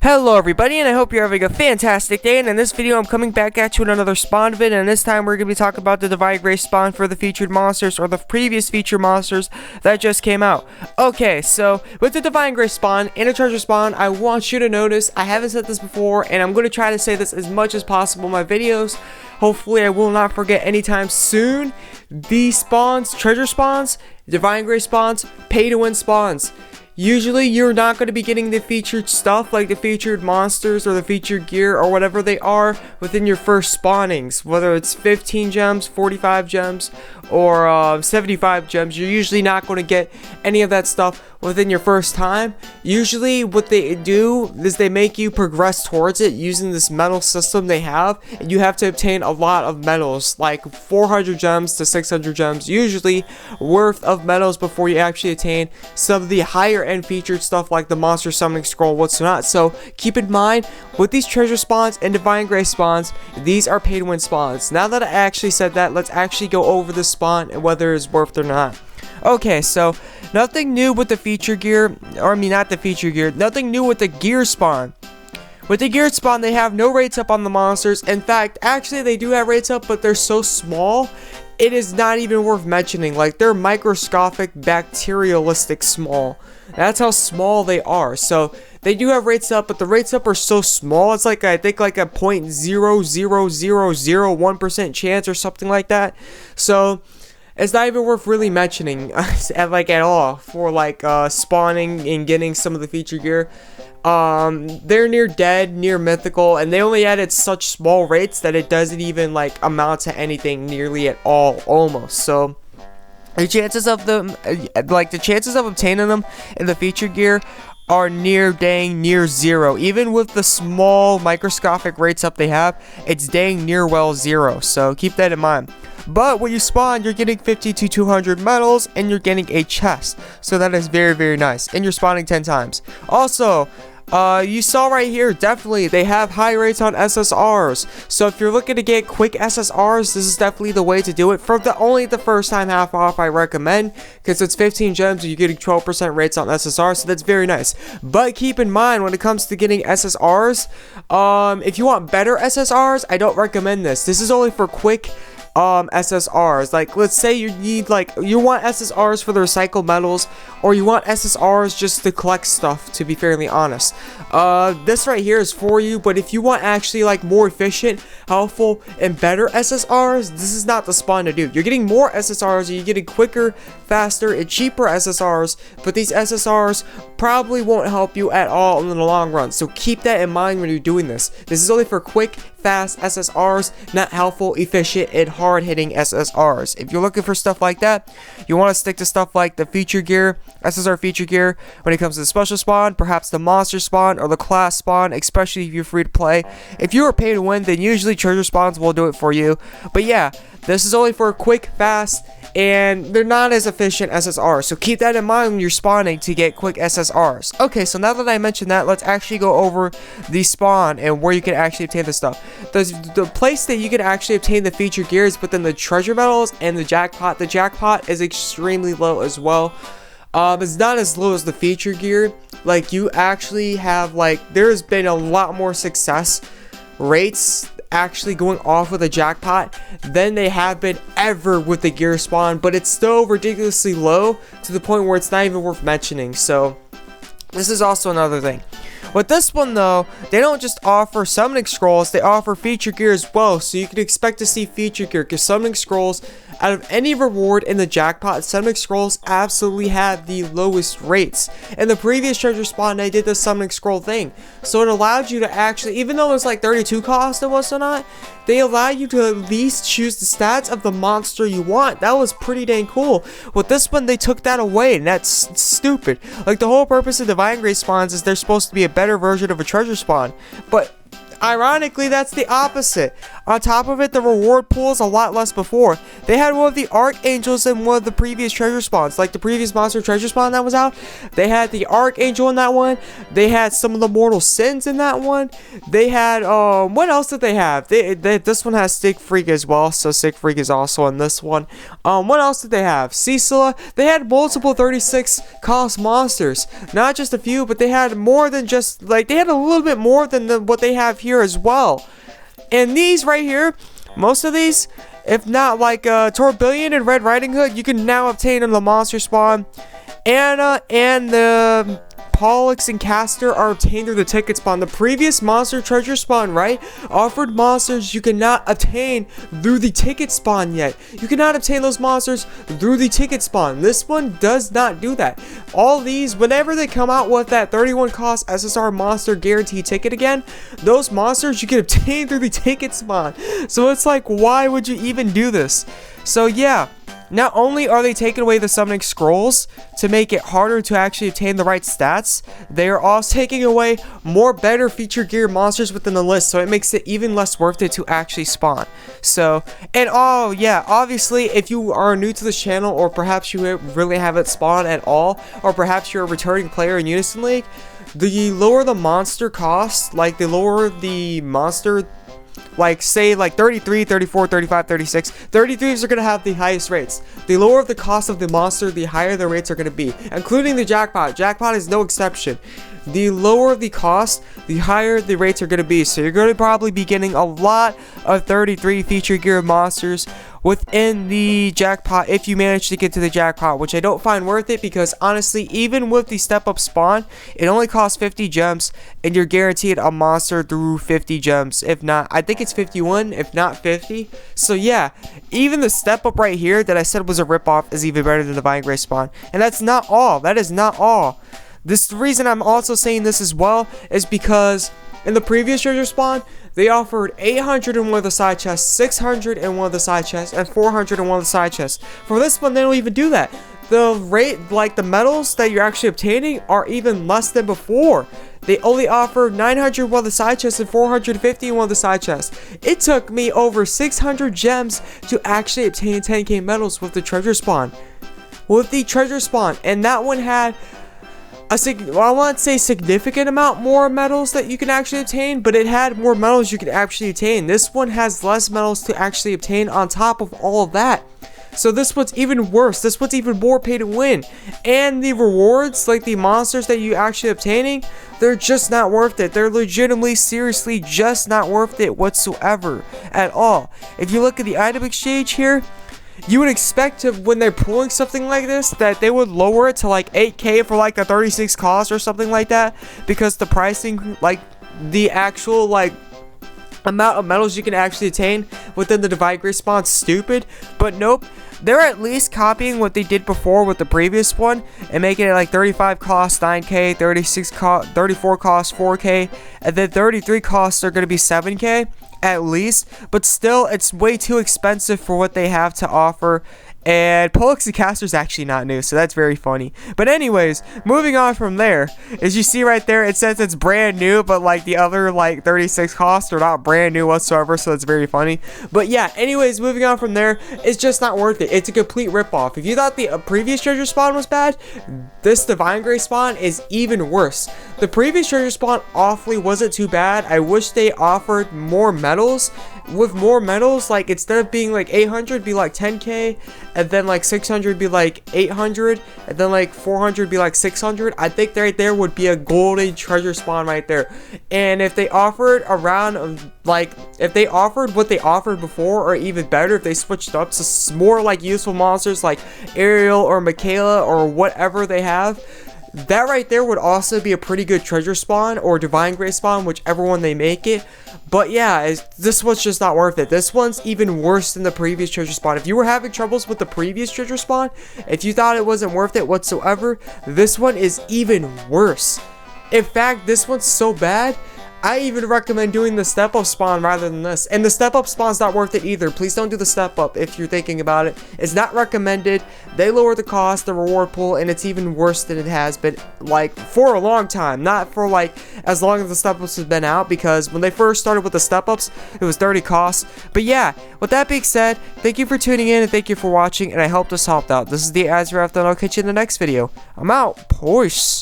Hello everybody, and I hope you're having a fantastic day. And in this video I'm coming back at you with another spawn vid, and this time we're going to be talking about the Divine Grace spawn for the featured monsters, or the previous featured monsters that just came out. Okay, so with the Divine Grace spawn and a treasure spawn, I want you to notice, I haven't said this before and I'm going to try to say this as much as possible in my videos. Hopefully I will not forget anytime soon. These spawns, treasure spawns, Divine Grace spawns, pay to win spawns. Usually you're not going to be getting the featured stuff like the featured monsters or the featured gear or whatever they are within your first spawnings. Whether it's 15 gems, 45 gems, or 75 gems, you're usually not going to get any of that stuff within your first time. Usually what they do is they make you progress towards it using this medal system they have, and you have to obtain a lot of medals, like 400 gems to 600 gems usually worth of medals before you actually attain some of the higher end featured stuff like the monster summoning scroll, what's not. So keep in mind, with these treasure spawns and Divine Grace spawns, these are pay to win spawns. Now that I actually said that, let's actually go over the spawn and whether it's worth or not. Okay, so nothing new with the feature gear, or I mean not the feature gear, nothing new with the gear spawn. With the gear spawn, they have no rates up on the monsters. In fact, actually they do have rates up, but they're so small, it is not even worth mentioning. Like, they're microscopic, bacterialistic small. That's how small they are. So they do have rates up, but the rates up are so small. It's like, I think like a 0.00001% chance or something like that. So it's not even worth really mentioning at all for like spawning and getting some of the feature gear. They're near dead, near mythical, and they only added such small rates that it doesn't even like amount to anything nearly at all, almost. So the chances of them, the chances of obtaining them in the feature gear are near zero. Even with the small microscopic rates up they have, it's dang near well zero. So keep that in mind. But when you spawn, you're getting 50 to 200 medals, and you're getting a chest. So that is very, very nice. And you're spawning 10 times. Also, you saw right here, definitely, they have high rates on SSRs. So if you're looking to get quick SSRs, this is definitely the way to do it. For only the first time half off, I recommend, because it's 15 gems, you're getting 12% rates on SSRs, so that's very nice. But keep in mind, when it comes to getting SSRs, if you want better SSRs, I don't recommend this. This is only for quick SSRs. Like, let's say you need, like, you want SSRs for the recycled metals, or you want SSRs just to collect stuff, to be fairly honest. This right here is for you. But if you want actually like more efficient, helpful, and better SSRs, this is not the spawn to do. You're getting more SSRs, and you're getting quicker, faster, and cheaper SSRs, but these SSRs probably won't help you at all in the long run. So keep that in mind when you're doing this. This is only for quick, fast SSRs, not helpful, efficient, and hard-hitting SSRs. If you're looking for stuff like that, you want to stick to stuff like the feature gear, SSR feature gear. When it comes to the special spawn, perhaps the monster spawn or the class spawn, especially if you're free to play. If you are pay to win, then usually treasure spawns will do it for you. But yeah, this is only for quick, fast, and they're not as efficient SSRs. So keep that in mind when you're spawning to get quick SSRs. Okay, so now that I mentioned that, let's actually go over the spawn and where you can actually obtain the stuff. The place that you can actually obtain the feature gear is within the treasure medals and the jackpot. The jackpot is extremely low as well. It's not as low as the feature gear. Like, you actually have, like, there's been a lot more success rates actually going off with a jackpot than they have been ever with the gear spawn, but it's still ridiculously low to the point where it's not even worth mentioning. So this is also another thing. With this one though, they don't just offer summoning scrolls, they offer feature gear as well. So you can expect to see feature gear, because summoning scrolls, out of any reward in the jackpot, summoning scrolls absolutely have the lowest rates. In the previous treasure spawn, they did the summoning scroll thing, so it allowed you to actually, even though it's like 32 cost and whatnot, they allow you to at least choose the stats of the monster you want. That was pretty dang cool. With this one, they took that away, and that's stupid. Like, the whole purpose of Divine Grace spawns is they're supposed to be a better version of a treasure spawn, but ironically, that's the opposite. On top of it, the reward pool is a lot less before. They had one of the Archangels in one of the previous treasure spawns, like the previous monster treasure spawn that was out. They had the Archangel in that one. They had some of the Mortal Sins in that one. They had, what else did they have? This one has Sig Freak as well, so Sig Freak is also in this one. What else did they have? Cecila. They had multiple 36 cost monsters. Not just a few, but they had more than just, like, they had a little bit more than what they have here as well. And these right here, most of these, if not like Tourbillon and Red Riding Hood, you can now obtain in the monster spawn. Anna and the Pollux and Castor are obtained through the ticket spawn. The previous monster treasure spawn, right, offered monsters you cannot obtain through the ticket spawn yet. You cannot obtain those monsters through the ticket spawn. This one does not do that. All these, whenever they come out with that 31 cost SSR monster guarantee ticket again, those monsters you can obtain through the ticket spawn. So it's like, why would you even do this? So yeah. Not only are they taking away the summoning scrolls to make it harder to actually obtain the right stats, they are also taking away more better feature gear monsters within the list, so it makes it even less worth it to actually spawn. So, and oh yeah, obviously if you are new to this channel, or perhaps you really haven't spawned at all, or perhaps you're a returning player in Unison League, the lower the monster cost, like the lower the monster, like say like 33, 34, 35, 36, 33s are going to have the highest rates. The lower the cost of the monster, the higher the rates are going to be, including the jackpot. Jackpot is no exception. The lower the cost, the higher the rates are going to be. So you're going to probably be getting a lot of 33 feature gear monsters within the jackpot if you manage to get to the jackpot, which I don't find worth it, because honestly, even with the step up spawn, it only costs 50 gems and you're guaranteed a monster through 50 gems. If not, I think it's 51, if not 50. So yeah, even the step up right here that I said was a ripoff is even better than the Divine Grace spawn. And that's not all. That is not all. The reason I'm also saying this as well is because in the previous treasure spawn, they offered 800 in one of the side chests, 600 in one of the side chests, and 400 in one of the side chests. For this one, they don't even do that. The rate, like the medals that you're actually obtaining, are even less than before. They only offer 900 in one of the side chests and 450 in one of the side chests. It took me over 600 gems to actually obtain 10k medals with the treasure spawn. And that one had I won't say significant amount more medals that you can actually obtain, but it had more medals you can actually obtain. This one has less medals to actually obtain on top of all of that. So this one's even worse. This one's even more pay to win. And the rewards, like the monsters that you actually obtaining, they're just not worth it. They're legitimately, seriously just not worth it whatsoever at all. If you look at the item exchange here, you would expect to, when they're pulling something like this, that they would lower it to like 8k for like a 36 cost or something like that, because the pricing, like the actual like amount of medals you can actually attain within the Divine Grace spawn's stupid. But nope, they're at least copying what they did before with the previous one and making it like 35 cost 9k, 34 cost 4k, and then 33 costs are going to be 7k at least. But still, it's way too expensive for what they have to offer. And Pollux and Castor is actually not new, so that's very funny. But anyways, moving on from there, as you see right there, it says it's brand new, but like the other like 36 costs are not brand new whatsoever, so that's very funny. But yeah, anyways, moving on from there, it's just not worth it. It's a complete ripoff. If you thought the previous treasure spawn was bad, this Divine Grace spawn is even worse. The previous treasure spawn awfully wasn't too bad. I wish they offered more medals. With more medals, like instead of being like 800, be like 10k, and then like 600 be like 800, and then like 400 be like 600. I think right there would be a golden treasure spawn right there. And if they offered around, like if they offered what they offered before, or even better, if they switched up to more like useful monsters like Ariel or Michaela or whatever they have, that right there would also be a pretty good treasure spawn or Divine Grace spawn, whichever one they make it. But yeah, this one's just not worth it. This one's even worse than the previous treasure spawn. If you were having troubles with the previous treasure spawn, if you thought it wasn't worth it whatsoever, this one is even worse. In fact, this one's so bad, I even recommend doing the step up spawn rather than this. And the step up spawn's not worth it either. Please don't do the step up if you're thinking about it. It's not recommended. They lower the cost, the reward pool, and it's even worse than it has been, like, for a long time. Not for, like, as long as the step ups have been out, because when they first started with the step ups, it was 30 costs. But yeah, with that being said, thank you for tuning in and thank you for watching, and I hope this helped out. This is the AzureWrath, and I'll catch you in the next video. I'm out. Peace.